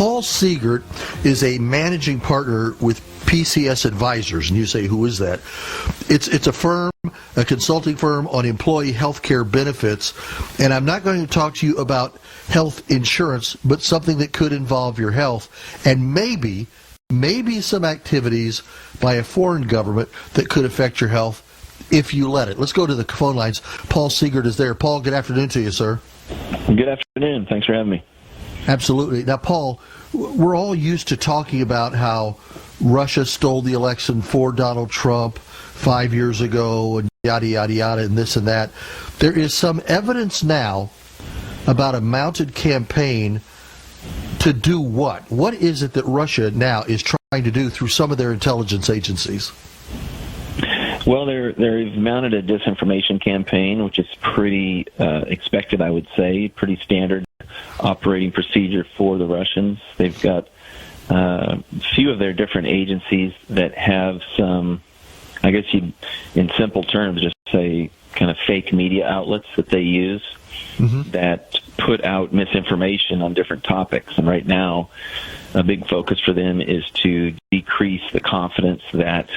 Paul Seegert is a managing partner with PCS Advisers, and you say, who is that? It's a firm, a consulting firm on employee health care benefits, and I'm not going to talk to you about health insurance, but something that could involve your health, and maybe some activities by a foreign government that could affect your health if you let it. Let's go to the phone lines. Paul Seegert is there. Paul, good afternoon to you, sir. Good afternoon. Thanks for having me. Absolutely. Now, Paul, we're all used to talking about how Russia stole the election for Donald Trump 5 years ago and yada, yada, yada, and this and that. There is some evidence now about a mounted campaign to do what? What is it that Russia now is trying to do through some of their intelligence agencies? Well, they've mounted a disinformation campaign, which is pretty expected, I would say, pretty standard operating procedure for the Russians. They've got a few of their different agencies that have some, I guess you'd, in simple terms, just say kind of fake media outlets that they use that put out misinformation on different topics. And right now, a big focus for them is to decrease the confidence that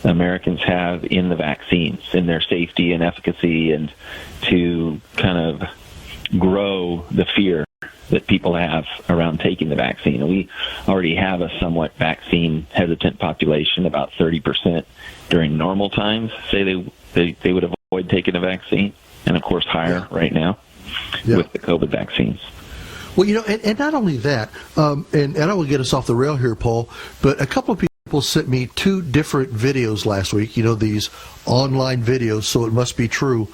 Americans have in the vaccines, in their safety and efficacy, and to kind of grow the fear that people have around taking the vaccine. We already have a somewhat vaccine-hesitant population. About 30% during normal times say they would avoid taking a vaccine, and of course higher right now with the COVID vaccines. Well, you know, and not only that, and I will get us off the rail here, Paul, but a couple of people sent me two different videos last week, you know, these online videos, so it must be true,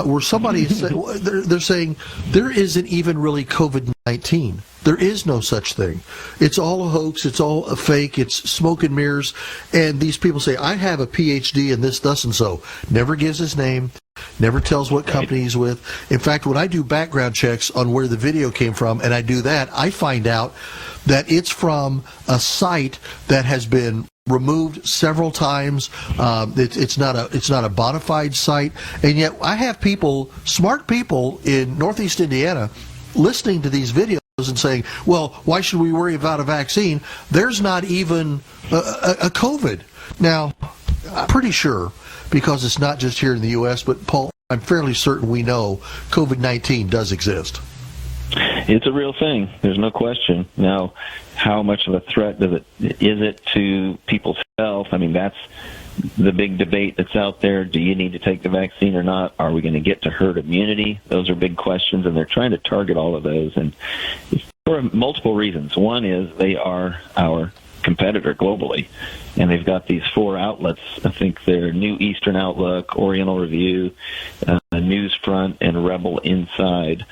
where somebody said, they're saying there isn't even really COVID-19. There is no such thing. It's all a hoax. It's all a fake. It's smoke and mirrors. And these people say, I have a PhD in this, thus and so. Never gives his name. Never tells what company he's with. In fact, when I do background checks on where the video came from, and I do that, I find out that it's from a site that has been removed several times. It's not a bona fide site, and yet I have people, smart people in Northeast Indiana, listening to these videos and saying, well, why should we worry about a vaccine? There's not even a COVID. Now, I'm pretty sure, because it's not just here in the U.S., but Paul, I'm fairly certain we know COVID-19 does exist. It's a real thing. There's no question. Now, how much of a threat is it to people's health? I mean, that's the big debate that's out there. Do you need to take the vaccine or not? Are we going to get to herd immunity? Those are big questions, and they're trying to target all of those, and for multiple reasons. One is they are our competitor globally, and they've got these four outlets. I think they're New Eastern Outlook, Oriental Review, Newsfront, and Rebel Inside,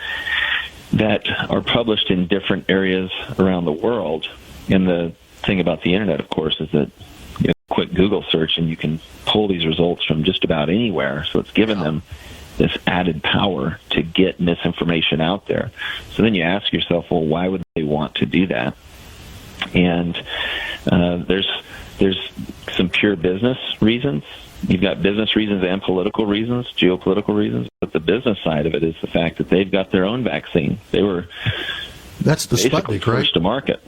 that are published in different areas around the world. And the thing about the internet, of course, is that quick Google search and you can pull these results from just about anywhere. So it's given them this added power to get misinformation out there. So then you ask yourself, well, why would they want to do that? And there's some pure business reasons. You've got business reasons and political reasons, geopolitical reasons. But the business side of it is the fact that they've got their own vaccine. That's the basically Sputnik, first to market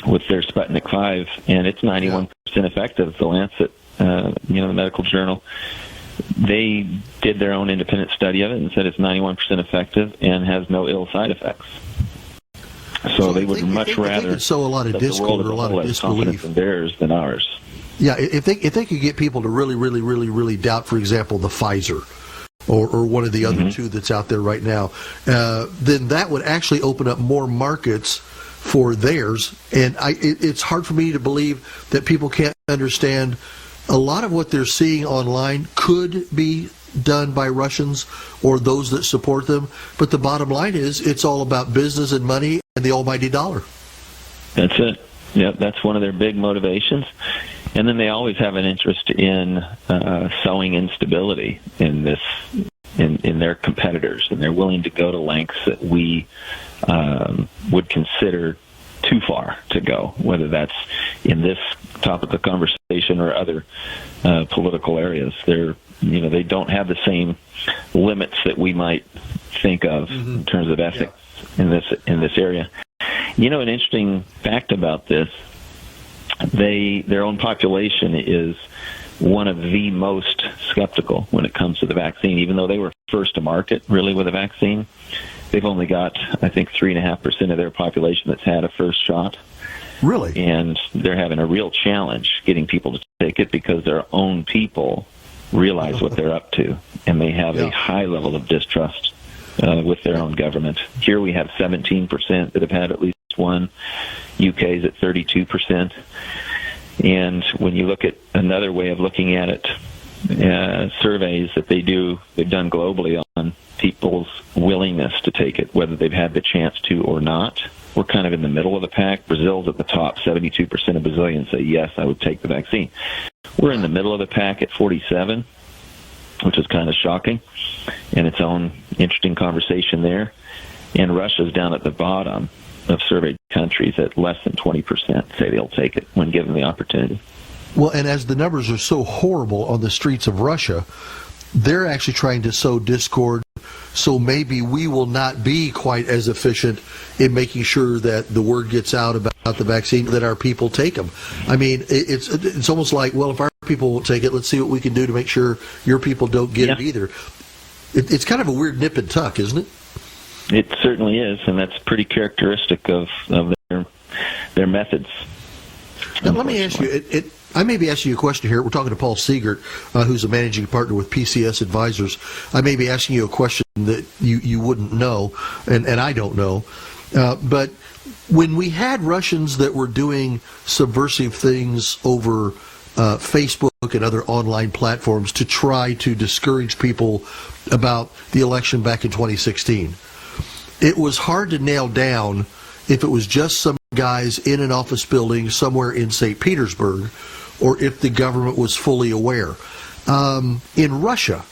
with their Sputnik 5, and it's 91% effective. The Lancet, the medical journal, they did their own independent study of it and said it's 91% effective and has no ill side effects. So they would much rather sow a lot of discord or a lot of disbelief in theirs than ours. Yeah, if they could get people to really doubt, for example, the Pfizer or one of the other two that's out there right now, then that would actually open up more markets for theirs. And it's hard for me to believe that people can't understand a lot of what they're seeing online could be done by Russians or those that support them. But the bottom line is it's all about business and money and the almighty dollar. That's it. Yep, that's one of their big motivations. And then they always have an interest in sowing instability in their competitors, and they're willing to go to lengths that we would consider too far to go, whether that's in this topic of conversation or other political areas. They don't have the same limits that we might think of in terms of ethics in this area. An interesting fact about this, their own population is one of the most skeptical when it comes to the vaccine. Even though they were first to market, really, with a vaccine, they've only got, I think, 3.5% of their population that's had a first shot. Really? And they're having a real challenge getting people to take it because their own people realize what they're up to, and they have a high level of distrust with their own government. Here we have 17% that have had at least one. UK's at 32%. And when you look at another way of looking at it, surveys that they've done globally on people's willingness to take it, whether they've had the chance to or not, we're kind of in the middle of the pack. Brazil's at the top. 72% of Brazilians say, yes, I would take the vaccine. We're in the middle of the pack at 47, which is kind of shocking, and its own interesting conversation there. And Russia's down at the bottom of surveyed countries at less than 20% say they'll take it when given the opportunity. Well, and as the numbers are so horrible on the streets of Russia, they're actually trying to sow discord, so maybe we will not be quite as efficient in making sure that the word gets out about the vaccine, that our people take them. I mean, it's almost like, well, if our people won't take it, let's see what we can do to make sure your people don't get it either. It's kind of a weird nip and tuck, isn't it? It certainly is, and that's pretty characteristic of their methods. Now, let me ask you, I may be asking you a question here. We're talking to Paul Seegert, who's a managing partner with PCS Advisers. I may be asking you a question that you wouldn't know, and I don't know. But when we had Russians that were doing subversive things over Facebook and other online platforms to try to discourage people about the election back in 2016, it was hard to nail down if it was just some guys in an office building somewhere in St. Petersburg, or if the government was fully aware. In Russia,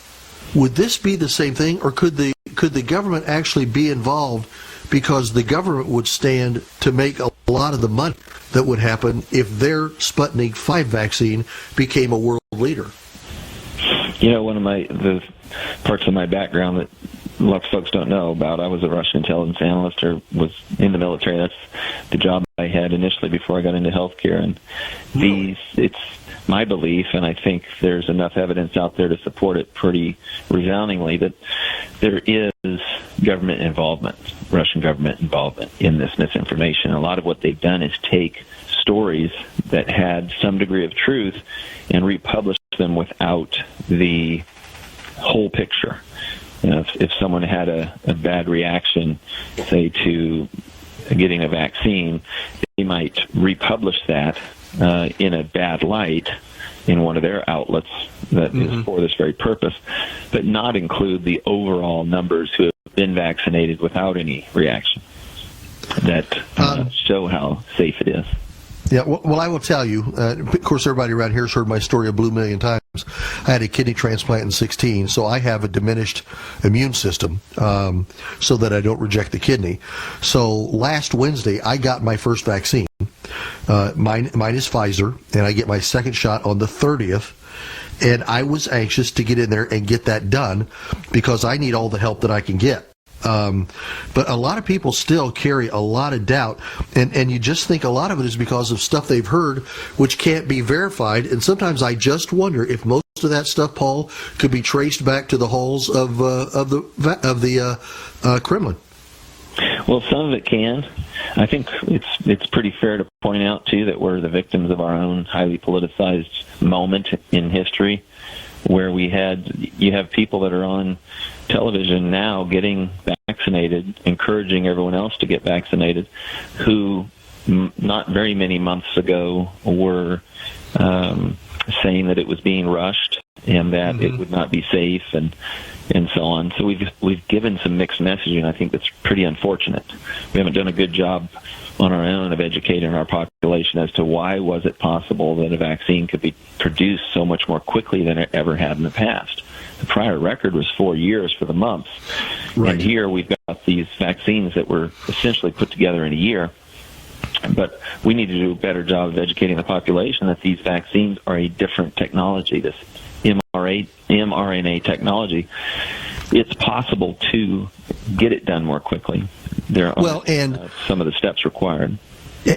would this be the same thing, or could the government actually be involved because the government would stand to make a lot of the money that would happen if their Sputnik 5 vaccine became a world leader? One of the parts of my background that lots of folks don't know about, I was a Russian intelligence analyst, or was in the military. That's the job I had initially before I got into healthcare. And it's my belief, and I think there's enough evidence out there to support it pretty resoundingly, that there is government involvement, Russian government involvement in this misinformation. A lot of what they've done is take stories that had some degree of truth and republish them without the whole picture. If someone had a bad reaction, say, to getting a vaccine, they might republish that in a bad light in one of their outlets that is for this very purpose, but not include the overall numbers who have been vaccinated without any reaction that show how safe it is. Yeah, well, I will tell you, of course, everybody around here has heard my story a blue million times. I had a kidney transplant in 2016, so I have a diminished immune system so that I don't reject the kidney. So last Wednesday, I got my first vaccine. Mine is Pfizer, and I get my second shot on the 30th. And I was anxious to get in there and get that done because I need all the help that I can get. But a lot of people still carry a lot of doubt, and you just think a lot of it is because of stuff they've heard which can't be verified. And sometimes I just wonder if most of that stuff, Paul, could be traced back to the halls of the Kremlin. Well, some of it can. I think it's pretty fair to point out too that we're the victims of our own highly politicized moment in history, where you have people that are on television now getting vaccinated, encouraging everyone else to get vaccinated, who not very many months ago were saying that it was being rushed and that it would not be safe and so on. So we've given some mixed messaging. I think that's pretty unfortunate. We haven't done a good job on our own of educating our population as to why was it possible that a vaccine could be produced so much more quickly than it ever had in the past. The prior record was 4 years for the mumps. Right. And here we've got these vaccines that were essentially put together in a year. But we need to do a better job of educating the population that these vaccines are a different technology, this mRNA technology. It's possible to get it done more quickly. there are Well, and some of the steps required.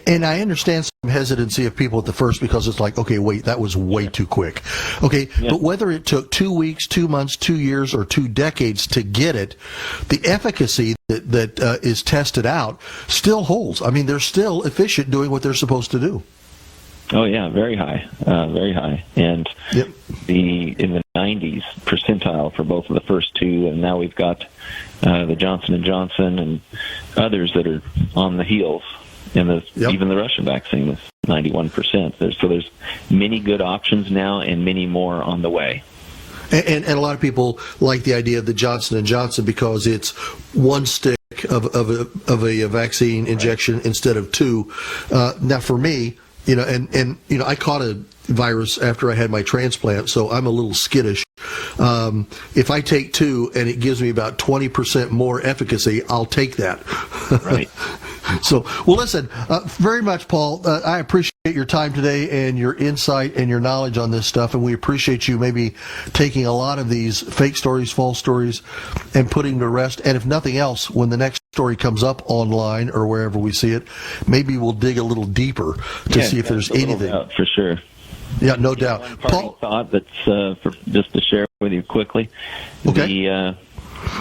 And I understand some hesitancy of people at the first because it's like, okay, wait, that was way too quick. Okay, but whether it took 2 weeks, 2 months, 2 years, or 2 decades to get it, the efficacy that is tested out still holds. I mean, they're still efficient doing what they're supposed to do. Oh yeah, very high, very high, and in the 90s percentile for both of the first two, and now we've got the Johnson & Johnson and others that are on the heels. And even the Russian vaccine is 91%. There's many good options now, and many more on the way. And a lot of people like the idea of the Johnson & Johnson because it's one stick of a vaccine injection instead of two. Now, for me, I caught a virus after I had my transplant, so I'm a little skittish. If I take two and it gives me about 20% more efficacy, I'll take that. Right. So, well, listen, very much, Paul, I appreciate your time today and your insight and your knowledge on this stuff, and we appreciate you maybe taking a lot of these fake stories, false stories, and putting to rest. And if nothing else, when the next story comes up online or wherever we see it, maybe we'll dig a little deeper to see if there's anything. For sure. Yeah, no doubt. One parting thought that's just to share with you quickly. Okay. The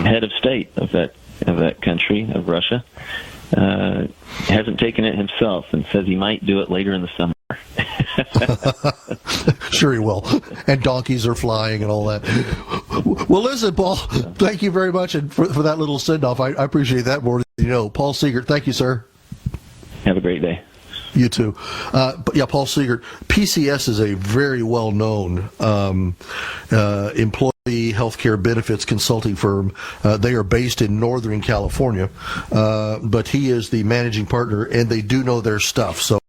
head of state of that country, of Russia, hasn't taken it himself and says he might do it later in the summer. Sure he will. And donkeys are flying and all that. Well, listen, Paul, thank you very much and for that little send-off. I appreciate that more than you know. Paul Seegert, thank you, sir. Have a great day. You too. But yeah, Paul Seegert. PCS is a very well-known employee healthcare benefits consulting firm. They are based in Northern California, but he is the managing partner, and they do know their stuff. So